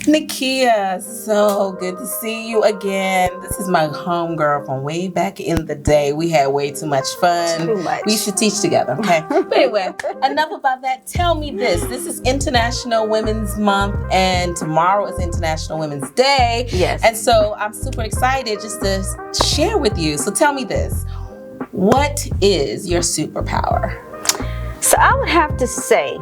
Nakia, so good to see you again. This is my homegirl from way back in the day. We had way too much fun. Too much. We used to teach together, okay? But anyway, enough about that. Tell me this. This is International Women's Month, and tomorrow is International Women's Day. Yes. And so I'm super excited just to share with you. So tell me this. What is your superpower? So I would have to say,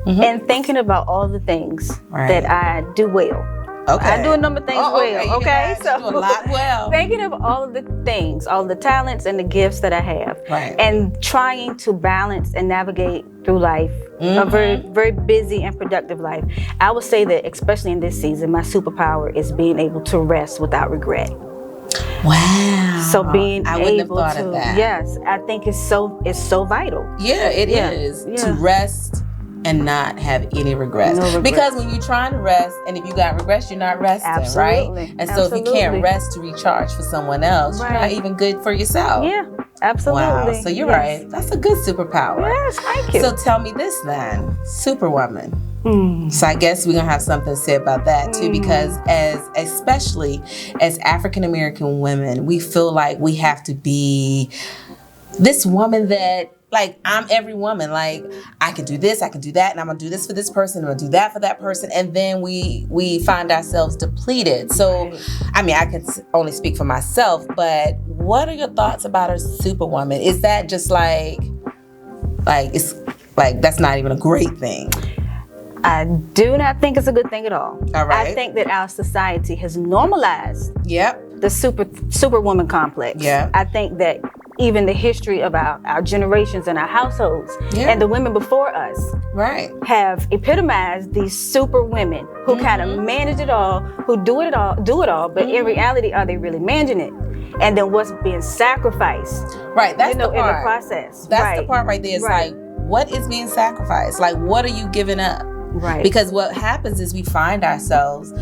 and thinking about all the things that I do well. Okay. I do a number of things well, okay? So you do a lot well. Thinking of all of the things, all the talents and the gifts that I have, and trying to balance and navigate through life, a very, very busy and productive life. I would say that, especially in this season, my superpower is being able to rest without regret. Wow. So being I wouldn't able have thought to, of that. yes, I think it's so vital. Yeah, it is to rest and not have any regrets. Because when you're trying to rest, and if you got regrets, you're not resting, right? And so if you can't rest to recharge for someone else, you're not even good for yourself. Yeah, absolutely. Wow, so you're right. That's a good superpower. Yes, thank you. So tell me this then, Superwoman. So I guess we're gonna have something to say about that too, because especially as African American women, we feel like we have to be this woman that, like, I'm every woman. Like, I can do this, I can do that, and I'm gonna do this for this person, I'm gonna do that for that person, and then we find ourselves depleted. So, I mean, I can only speak for myself, but what are your thoughts about a superwoman? Is that just like it's like that's not even a great thing? I do not think it's a good thing at all. All right. I think that our society has normalized the superwoman complex. Yeah. I think that even the history of our generations and our households and the women before us have epitomized these super women who kind of manage it all, who do it all, but in reality, are they really managing it? And then what's being sacrificed? Right, that's the part. In the process. That's the part right there. It's like, what is being sacrificed? Like, what are you giving up? Right. Because what happens is we find ourselves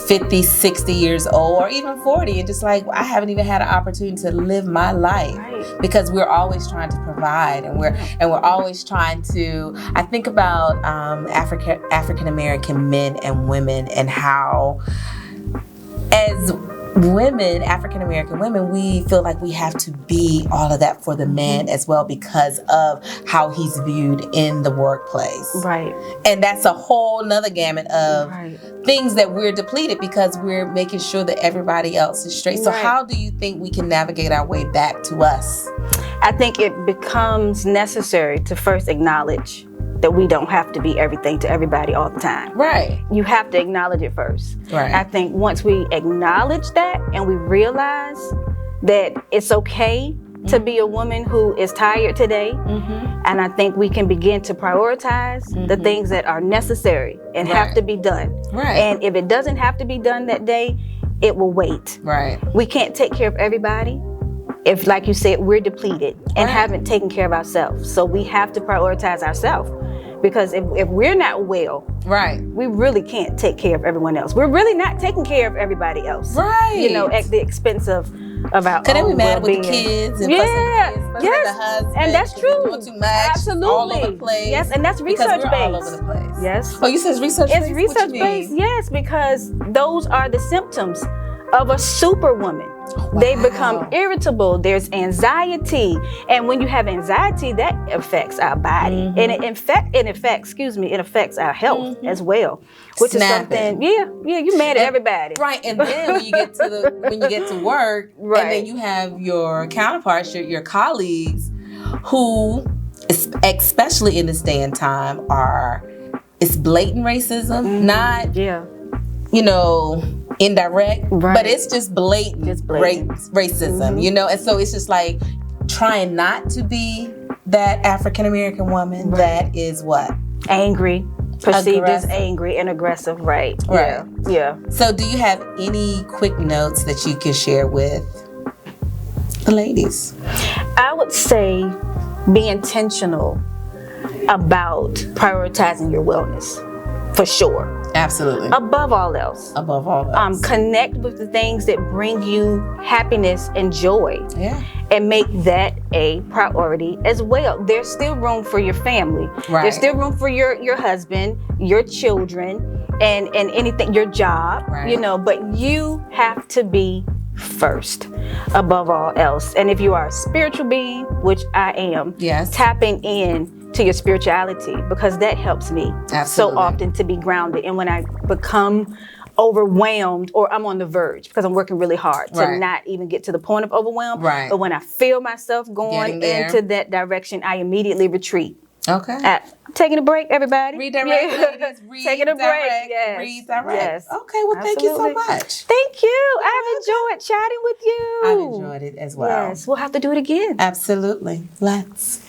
50, 60 years old, or even 40, and just like, I haven't even had an opportunity to live my life because we're always trying to provide, and we're always trying to. I think about African American men and women, and how as women, African American women, we feel like we have to be all of that for the man as well, because of how he's viewed in the workplace. Right. And that's a whole nother gamut of things that we're depleted because we're making sure that everybody else is straight. So how do you think we can navigate our way back to us? I think it becomes necessary to first acknowledge that we don't have to be everything to everybody all the time. Right. You have to acknowledge it first. Right. I think once we acknowledge that and we realize that it's okay to be a woman who is tired today, and I think we can begin to prioritize the things that are necessary and have to be done. Right. And if it doesn't have to be done that day, it will wait. Right. We can't take care of everybody if, like you said, we're depleted and haven't taken care of ourselves. So we have to prioritize ourselves. Because if we're not well, we really can't take care of everyone else. We're really not taking care of everybody else. Right. You know, at the expense of our Could own we mad well-being. with the kids and the husband, and that's true. Doing too much, absolutely. all over the place. Yes, and that's research based. All over the place. Yes. Oh, you said research based? It's research based, yes, because those are the symptoms of a superwoman. They become irritable. There's anxiety, and when you have anxiety, that affects our body, and it affects our health as well, which is something. Yeah, you mad at everybody, right? And then when you get to work, and then you have your counterparts, your colleagues, who, especially in this day and time, it's blatant racism, not indirect, but it's just blatant, racism, and so it's just like trying not to be that African American woman that is what? Angry, perceived as angry and aggressive, right. Yeah. So do you have any quick notes that you can share with the ladies? I would say be intentional about prioritizing your wellness, for sure. Absolutely. Above all else. Connect with the things that bring you happiness and joy. Yeah. And make that a priority as well. There's still room for your family. Right. There's still room for your husband, your children, and anything, your job, Right. you know, but you have to be first above all else. And if you are a spiritual being, which I am, Yes. tapping in to your spirituality, because that helps me Absolutely. so often to be grounded. And when I become overwhelmed, or I'm on the verge because I'm working really hard to Right. not even get to the point of overwhelm, Right. but when I feel myself going Getting there. into that direction, I immediately retreat. Okay. I'm taking a break, everybody. Redirect, Yeah. ladies. Taking a break. Redirect. Yes. Redirect. Yes. Okay, well, thank you so Absolutely. much. Thank you. I've enjoyed chatting with you. I've enjoyed it as well. Yes, we'll have to do it again. Absolutely. Let's.